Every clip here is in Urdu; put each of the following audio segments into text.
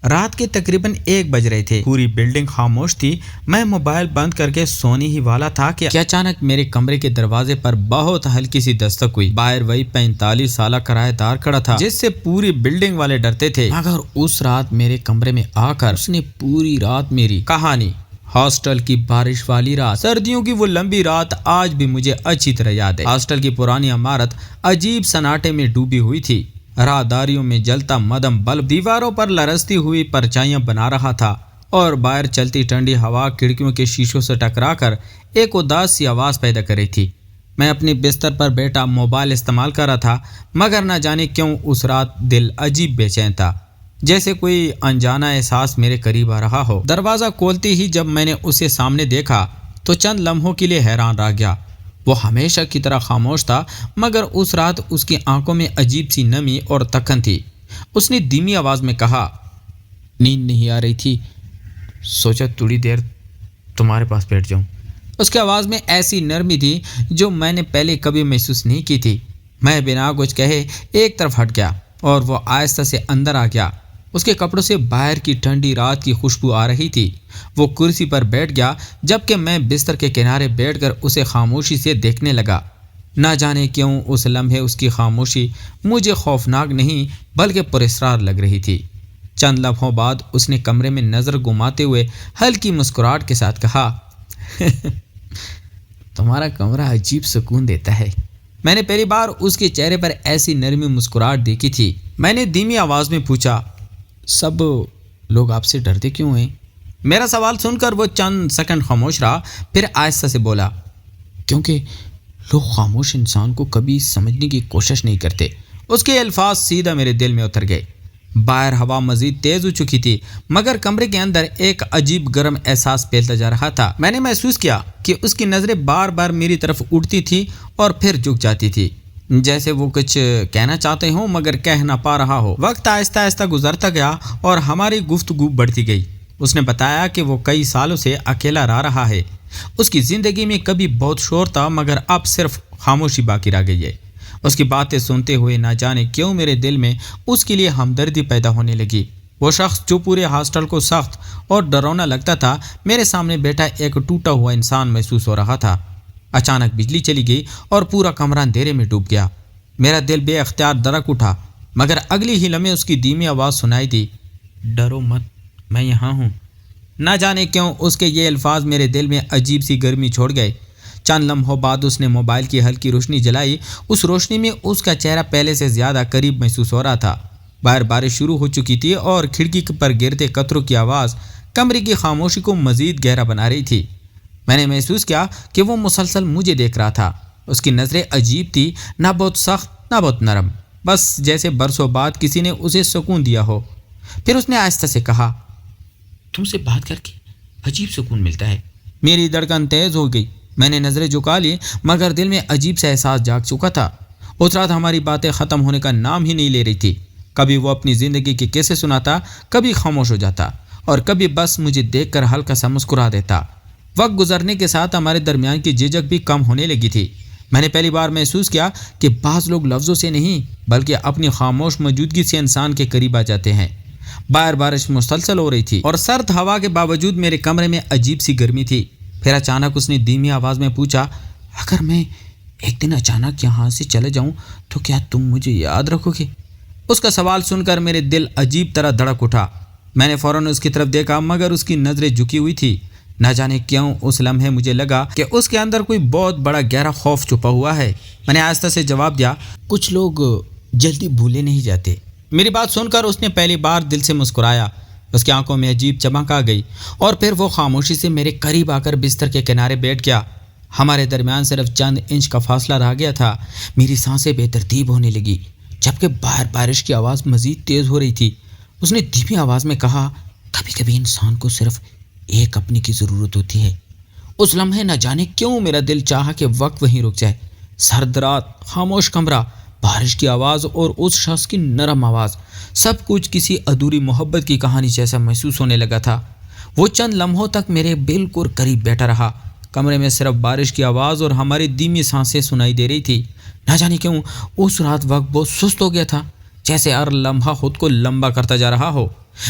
رات کے تقریباً 1 بج رہے تھے، پوری بلڈنگ خاموش تھی۔ میں موبائل بند کر کے سونے ہی والا تھا کہ اچانک میرے کمرے کے دروازے پر بہت ہلکی سی دستک ہوئی۔ باہر وہی 45 سالہ کرایہ دار کھڑا تھا جس سے پوری بلڈنگ والے ڈرتے تھے، مگر اس رات میرے کمرے میں آ کر اس نے پوری رات میری کہانی، ہاسٹل کی بارش والی رات، سردیوں کی وہ لمبی رات آج بھی مجھے اچھی طرح یاد ہے۔ ہاسٹل کی پرانی عمارت عجیب سناٹے میں ڈوبی ہوئی تھی۔ راہداریوں میں جلتا مدم بلب دیواروں پر لرزتی ہوئی پرچھائیاں بنا رہا تھا اور باہر چلتی ٹھنڈی ہوا کھڑکیوں کے شیشوں سے ٹکرا کر ایک اداس سی آواز پیدا کر رہی تھی۔ میں اپنے بستر پر بیٹھا موبائل استعمال کر رہا تھا، مگر نہ جانے کیوں اس رات دل عجیب بے چین تھا، جیسے کوئی انجانا احساس میرے قریب آ رہا ہو۔ دروازہ کھولتے ہی جب میں نے اسے سامنے دیکھا تو چند لمحوں کے لیے حیران رہ گیا۔ وہ ہمیشہ کی طرح خاموش تھا، مگر اس رات اس کی آنکھوں میں عجیب سی نمی اور تکن تھی۔ اس نے دھیمی آواز میں کہا، نیند نہیں آ رہی تھی، سوچا تھوڑی دیر تمہارے پاس بیٹھ جاؤں۔ اس کی آواز میں ایسی نرمی تھی جو میں نے پہلے کبھی محسوس نہیں کی تھی۔ میں بنا کچھ کہے ایک طرف ہٹ گیا اور وہ آہستہ سے اندر آ گیا۔ اس کے کپڑوں سے باہر کی ٹھنڈی رات کی خوشبو آ رہی تھی۔ وہ کرسی پر بیٹھ گیا جبکہ میں بستر کے کنارے بیٹھ کر اسے خاموشی سے دیکھنے لگا۔ نہ جانے کیوں اس لمحے اس کی خاموشی مجھے خوفناک نہیں بلکہ پراسرار لگ رہی تھی۔ چند لمحوں بعد اس نے کمرے میں نظر گھماتے ہوئے ہلکی مسکراہٹ کے ساتھ کہا، تمہارا کمرہ عجیب سکون دیتا ہے۔ میں نے پہلی بار اس کے چہرے پر ایسی نرمی مسکراہٹ دیکھی تھی۔ میں نے دھیمی آواز میں پوچھا، سب لوگ آپ سے ڈرتے کیوں ہیں؟ میرا سوال سن کر وہ چند سیکنڈ خاموش رہا، پھر آہستہ سے بولا، کیونکہ لوگ خاموش انسان کو کبھی سمجھنے کی کوشش نہیں کرتے۔ اس کے الفاظ سیدھا میرے دل میں اتر گئے۔ باہر ہوا مزید تیز ہو چکی تھی، مگر کمرے کے اندر ایک عجیب گرم احساس پھیلتا جا رہا تھا۔ میں نے محسوس کیا کہ اس کی نظریں بار بار میری طرف اٹھتی تھی اور پھر جھک جاتی تھی، جیسے وہ کچھ کہنا چاہتے ہوں مگر کہہ نہ پا رہا ہو۔ وقت آہستہ آہستہ گزرتا گیا اور ہماری گفتگو بڑھتی گئی۔ اس نے بتایا کہ وہ کئی سالوں سے اکیلا رہا ہے۔ اس کی زندگی میں کبھی بہت شور تھا مگر اب صرف خاموشی باقی رہ گئی ہے۔ اس کی باتیں سنتے ہوئے نہ جانے کیوں میرے دل میں اس کے لیے ہمدردی پیدا ہونے لگی۔ وہ شخص جو پورے ہاسٹل کو سخت اور ڈراؤنا لگتا تھا، میرے سامنے بیٹھا ایک ٹوٹا ہوا انسان محسوس ہو رہا تھا۔ اچانک بجلی چلی گئی اور پورا کمرہ اندھیرے میں ڈوب گیا۔ میرا دل بے اختیار دھڑک اٹھا، مگر اگلی ہی لمحے اس کی دھیمی آواز سنائی دی، ڈرو مت، میں یہاں ہوں۔ نہ جانے کیوں اس کے یہ الفاظ میرے دل میں عجیب سی گرمی چھوڑ گئے۔ چند لمحوں بعد اس نے موبائل کی ہلکی روشنی جلائی۔ اس روشنی میں اس کا چہرہ پہلے سے زیادہ قریب محسوس ہو رہا تھا۔ باہر بارش شروع ہو چکی تھی اور کھڑکی پر گرتے قطروں کی آواز کمرے کی خاموشی کو مزید گہرا بنا رہی تھی۔ میں نے محسوس کیا کہ وہ مسلسل مجھے دیکھ رہا تھا۔ اس کی نظریں عجیب تھی، نہ بہت سخت نہ بہت نرم، بس جیسے برسوں بعد کسی نے اسے سکون دیا ہو۔ پھر اس نے آہستہ سے کہا، تم سے بات کر کے عجیب سکون ملتا ہے۔ میری دھڑکن تیز ہو گئی۔ میں نے نظریں جھکا لی مگر دل میں عجیب سا احساس جاگ چکا تھا۔ اس رات ہماری باتیں ختم ہونے کا نام ہی نہیں لے رہی تھی۔ کبھی وہ اپنی زندگی کے قصے سناتا، کبھی خاموش ہو جاتا اور کبھی بس مجھے دیکھ کر ہلکا سا مسکرا دیتا۔ وقت گزرنے کے ساتھ ہمارے درمیان کی جھجک بھی کم ہونے لگی تھی۔ میں نے پہلی بار محسوس کیا کہ بعض لوگ لفظوں سے نہیں بلکہ اپنی خاموش موجودگی سے انسان کے قریب آ جاتے ہیں۔ باہر بارش مسلسل ہو رہی تھی اور سرد ہوا کے باوجود میرے کمرے میں عجیب سی گرمی تھی۔ پھر اچانک اس نے دھیمی آواز میں پوچھا، اگر میں ایک دن اچانک یہاں سے چلے جاؤں تو کیا تم مجھے یاد رکھو گے؟ اس کا سوال سن کر میرے دل عجیب طرح دھڑک اٹھا۔ میں نے فوراً اس کی طرف دیکھا مگر اس کی نظریں جھکی ہوئی تھی۔ نہ جانے کیوں اس لمحے مجھے لگا کہ اس کے اندر کوئی بہت بڑا گہرا خوف چھپا ہوا ہے۔ میں نے آہستہ سے جواب دیا، کچھ لوگ جلدی بھولے نہیں جاتے۔ میری بات سن کر اس نے پہلی بار دل سے مسکرایا۔ اس کی آنکھوں میں عجیب چمک آ گئی اور پھر وہ خاموشی سے میرے قریب آ کر بستر کے کنارے بیٹھ گیا۔ ہمارے درمیان صرف چند انچ کا فاصلہ رہ گیا تھا۔ میری سانسیں بے ترتیب ہونے لگی جبکہ باہر بارش کی آواز مزید تیز ہو رہی تھی۔ اس نے دھیمی آواز میں کہا، کبھی کبھی انسان کو صرف ایک اپنے کی ضرورت ہوتی ہے۔ اس لمحے نہ جانے کیوں میرا دل چاہا کہ وقت وہیں رک جائے۔ سرد رات، خاموش کمرہ، بارش کی آواز اور اس شخص کی نرم آواز، سب کچھ کسی ادھوری محبت کی کہانی جیسا محسوس ہونے لگا تھا۔ وہ چند لمحوں تک میرے بالکل قریب بیٹھا رہا۔ کمرے میں صرف بارش کی آواز اور ہماری دھیمی سانسیں سنائی دے رہی تھی۔ نہ جانے کیوں اس رات وقت بہت سست ہو گیا تھا، جیسے ہر لمحہ خود کو لمبا کرتا جا رہا ہو۔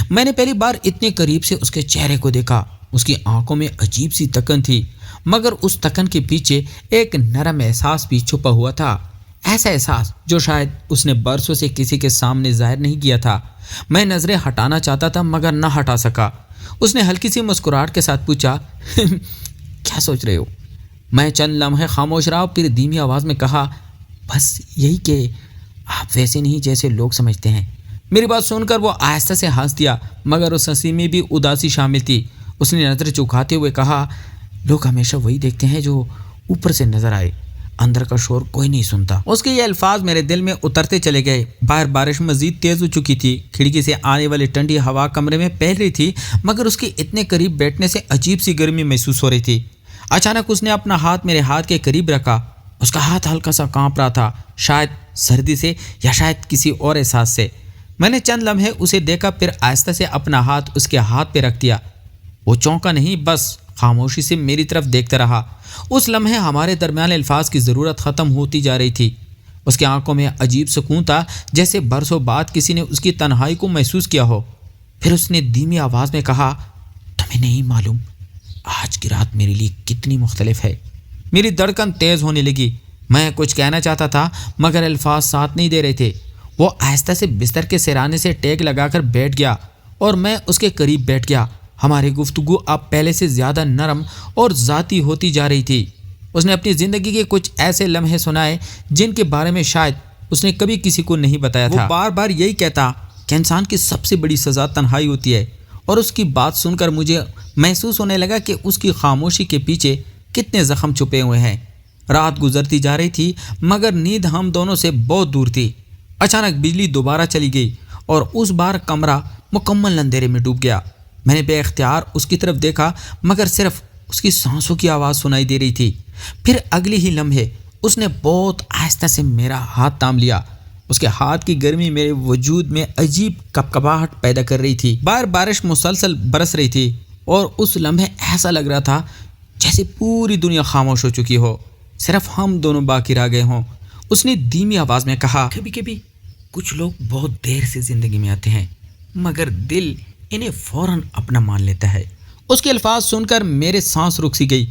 میں نے پہلی بار اتنے قریب سے اس کے چہرے کو دیکھا۔ اس کی آنکھوں میں عجیب سی تکن تھی، مگر اس تکن کے پیچھے ایک نرم احساس بھی چھپا ہوا تھا، ایسا احساس جو شاید اس نے برسوں سے کسی کے سامنے ظاہر نہیں کیا تھا۔ میں نظریں ہٹانا چاہتا تھا مگر نہ ہٹا سکا۔ اس نے ہلکی سی مسکراہٹ کے ساتھ پوچھا، کیا سوچ رہے ہو؟ میں چند لمحے خاموش رہا، پھر دھیمی آواز میں کہا، بس یہی کہ آپ ویسے نہیں جیسے لوگ سمجھتے ہیں۔ میری بات سن کر وہ آہستہ سے ہنس دیا، مگر اس ہنسی میں بھی اداسی شامل تھی۔ اس نے نظر جھکاتے ہوئے کہا، لوگ ہمیشہ وہی دیکھتے ہیں جو اوپر سے نظر آئے، اندر کا شور کوئی نہیں سنتا۔ اس کے یہ الفاظ میرے دل میں اترتے چلے گئے۔ باہر بارش مزید تیز ہو چکی تھی، کھڑکی سے آنے والی ٹھنڈی ہوا کمرے میں پھیل رہی تھی، مگر اس کے اتنے قریب بیٹھنے سے عجیب سی گرمی محسوس ہو رہی تھی۔ اچانک اس نے اپنا ہاتھ میرے ہاتھ کے قریب رکھا۔ اس کا ہاتھ ہلکا سا کانپ رہا تھا، شاید سردی سے یا شاید کسی اور احساس سے۔ میں نے چند لمحے اسے دیکھا، پھر آہستہ سے اپنا ہاتھ اس کے ہاتھ پہ رکھ دیا۔ وہ چونکا نہیں، بس خاموشی سے میری طرف دیکھتا رہا۔ اس لمحے ہمارے درمیان الفاظ کی ضرورت ختم ہوتی جا رہی تھی۔ اس کی آنکھوں میں عجیب سکون تھا، جیسے برسوں بعد کسی نے اس کی تنہائی کو محسوس کیا ہو۔ پھر اس نے دھیمی آواز میں کہا، تمہیں نہیں معلوم آج کی رات میرے لیے کتنی مختلف ہے۔ میری دھڑکن تیز ہونے لگی۔ میں کچھ کہنا چاہتا تھا مگر الفاظ ساتھ نہیں دے رہے تھے۔ وہ آہستہ سے بستر کے سرانے سے ٹیک لگا کر بیٹھ گیا اور میں اس کے قریب بیٹھ گیا۔ ہماری گفتگو اب پہلے سے زیادہ نرم اور ذاتی ہوتی جا رہی تھی۔ اس نے اپنی زندگی کے کچھ ایسے لمحے سنائے جن کے بارے میں شاید اس نے کبھی کسی کو نہیں بتایا تھا۔ وہ بار بار یہی کہتا کہ انسان کی سب سے بڑی سزا تنہائی ہوتی ہے، اور اس کی بات سن کر مجھے محسوس ہونے لگا کہ اس کی خاموشی کے پیچھے کتنے زخم چھپے ہوئے ہیں۔ رات گزرتی جا رہی تھی مگر نیند ہم دونوں سے بہت دور تھی۔ اچانک بجلی دوبارہ چلی گئی اور اس بار کمرہ مکمل اندھیرے میں ڈوب گیا۔ میں نے بے اختیار اس کی طرف دیکھا مگر صرف اس کی سانسوں کی آواز سنائی دے رہی تھی۔ پھر اگلی ہی لمحے اس نے بہت آہستہ سے میرا ہاتھ تھام لیا۔ اس کے ہاتھ کی گرمی میرے وجود میں عجیب کپکپاہٹ پیدا کر رہی تھی۔ باہر بارش مسلسل برس رہی تھی اور اس لمحے ایسا لگ رہا تھا جیسے پوری دنیا خاموش ہو چکی ہو، صرف ہم دونوں باقی رہ گئے ہوں۔ اس نے دھیمی آواز میں کہا، کبھی کبھی کچھ لوگ بہت دیر سے زندگی میں آتے ہیں مگر دل انہیں فوراً اپنا مان لیتا ہے۔ اس کے الفاظ سن کر میرے سانس رک سی گئی۔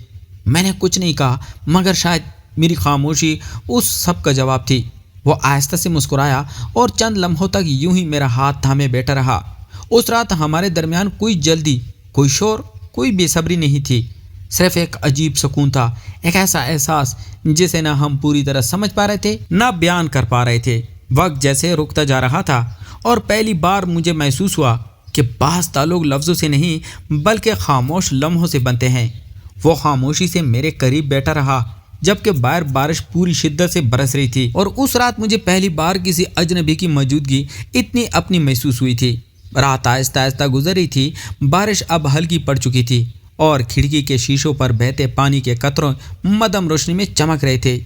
میں نے کچھ نہیں کہا مگر شاید میری خاموشی اس سب کا جواب تھی۔ وہ آہستہ سے مسکرایا اور چند لمحوں تک یوں ہی میرا ہاتھ تھامے بیٹھا رہا۔ اس رات ہمارے درمیان کوئی جلدی، کوئی شور، کوئی بے صبری نہیں تھی، صرف ایک عجیب سکون تھا، ایک ایسا احساس جسے نہ ہم پوری طرح سمجھ پا رہے تھے نہ بیان کر پا رہے تھے۔ وقت جیسے رکتا جا رہا تھا اور پہلی بار مجھے محسوس ہوا کہ بعض تعلق لفظوں سے نہیں بلکہ خاموش لمحوں سے بنتے ہیں۔ وہ خاموشی سے میرے قریب بیٹھا رہا جبکہ باہر بارش پوری شدت سے برس رہی تھی، اور اس رات مجھے پہلی بار کسی اجنبی کی موجودگی اتنی اپنی محسوس ہوئی تھی۔ رات آہستہ آہستہ گزر رہی تھی، بارش اب ہلکی پڑ چکی تھی اور کھڑکی کے شیشوں پر بہتے پانی کے قطروں مدھم روشنی میں چمک رہے تھے۔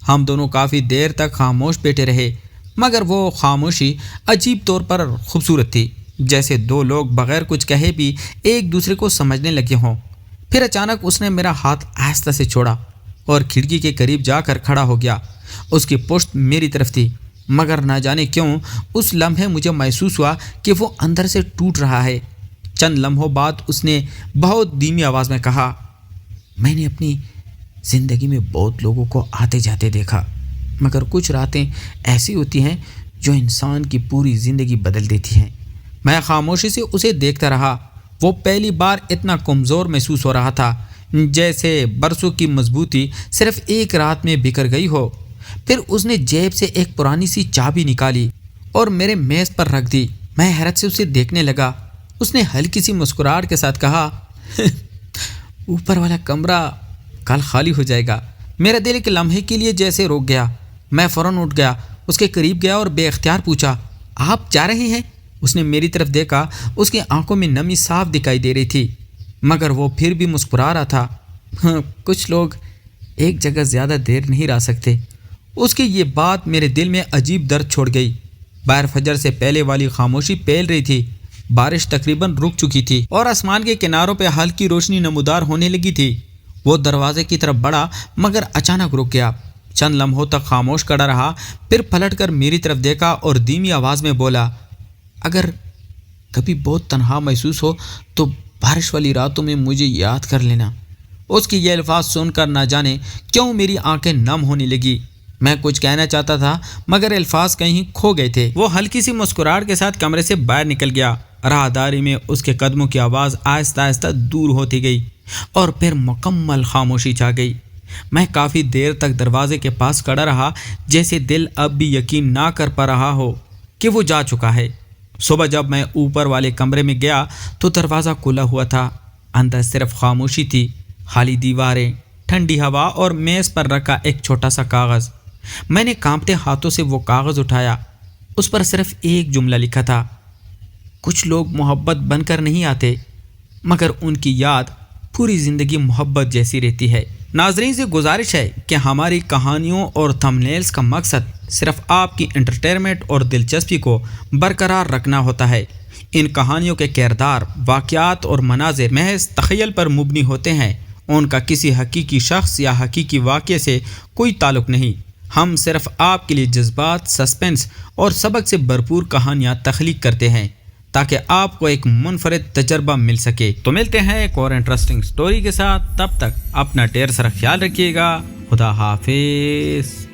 ہم دونوں کافی دیر تک خاموش بیٹھے رہے مگر وہ خاموشی عجیب طور پر خوبصورت تھی، جیسے دو لوگ بغیر کچھ کہے بھی ایک دوسرے کو سمجھنے لگے ہوں۔ پھر اچانک اس نے میرا ہاتھ آہستہ سے چھوڑا اور کھڑکی کے قریب جا کر کھڑا ہو گیا۔ اس کی پشت میری طرف تھی مگر نہ جانے کیوں اس لمحے مجھے محسوس ہوا کہ وہ اندر سے ٹوٹ رہا ہے۔ چند لمحوں بعد اس نے بہت دھیمی آواز میں کہا، میں نے اپنی زندگی میں بہت لوگوں کو آتے جاتے دیکھا مگر کچھ راتیں ایسی ہوتی ہیں جو انسان کی پوری زندگی بدل دیتی ہیں۔ میں خاموشی سے اسے دیکھتا رہا۔ وہ پہلی بار اتنا کمزور محسوس ہو رہا تھا جیسے برسوں کی مضبوطی صرف ایک رات میں بکھر گئی ہو۔ پھر اس نے جیب سے ایک پرانی سی چابی نکالی اور میرے میز پر رکھ دی۔ میں حیرت سے اسے دیکھنے لگا۔ اس نے ہلکی سی مسکراہٹ کے ساتھ کہا، اوپر والا کمرہ کل خالی ہو جائے گا۔ میرا دل ایک لمحے کے لیے جیسے رک گیا۔ میں فوراً اٹھ گیا، اس کے قریب گیا اور بے اختیار پوچھا، آپ جا رہے ہیں؟ اس نے میری طرف دیکھا، اس کی آنکھوں میں نمی صاف دکھائی دے رہی تھی مگر وہ پھر بھی مسکرا رہا تھا۔ کچھ لوگ ایک جگہ زیادہ دیر نہیں رہ سکتے۔ اس کی یہ بات میرے دل میں عجیب درد چھوڑ گئی۔ باہر فجر سے پہلے والی خاموشی پھیل رہی تھی، بارش تقریباً رک چکی تھی اور آسمان کے کناروں پہ ہلکی روشنی نمودار ہونے لگی تھی۔ وہ دروازے کی طرف بڑھا مگر اچانک رک گیا۔ چند لمحوں تک خاموش کھڑا رہا، پھر پلٹ کر میری طرف دیکھا اور دھیمی آواز میں بولا، اگر کبھی بہت تنہا محسوس ہو تو بارش والی راتوں میں مجھے یاد کر لینا۔ اس کی یہ الفاظ سن کر نہ جانے کیوں میری آنکھیں نم ہونے لگی۔ میں کچھ کہنا چاہتا تھا مگر الفاظ کہیں کھو گئے تھے۔ وہ ہلکی سی مسکراہٹ کے ساتھ کمرے سے باہر نکل گیا۔ راہداری میں اس کے قدموں کی آواز آہستہ آہستہ دور ہوتی گئی اور پھر مکمل خاموشی چھا گئی۔ میں کافی دیر تک دروازے کے پاس کھڑا رہا، جیسے دل اب بھی یقین نہ کر پا رہا ہو کہ وہ جا چکا ہے۔ صبح جب میں اوپر والے کمرے میں گیا تو دروازہ کھلا ہوا تھا۔ اندر صرف خاموشی تھی، خالی دیواریں، ٹھنڈی ہوا اور میز پر رکھا ایک چھوٹا سا کاغذ۔ میں نے کانپتے ہاتھوں سے وہ کاغذ اٹھایا۔ اس پر صرف ایک جملہ لکھا تھا، کچھ لوگ محبت بن کر نہیں آتے مگر ان کی یاد پوری زندگی محبت جیسی رہتی ہے۔ ناظرین سے گزارش ہے کہ ہماری کہانیوں اور تھمبنیلز کا مقصد صرف آپ کی انٹرٹینمنٹ اور دلچسپی کو برقرار رکھنا ہوتا ہے۔ ان کہانیوں کے کردار، واقعات اور مناظر محض تخیل پر مبنی ہوتے ہیں۔ ان کا کسی حقیقی شخص یا حقیقی واقعے سے کوئی تعلق نہیں۔ ہم صرف آپ کے لیے جذبات، سسپنس اور سبق سے بھرپور کہانیاں تخلیق کرتے ہیں تاکہ آپ کو ایک منفرد تجربہ مل سکے۔ تو ملتے ہیں ایک اور انٹرسٹنگ سٹوری کے ساتھ، تب تک اپنا ڈھیر سارا خیال رکھیے گا۔ خدا حافظ۔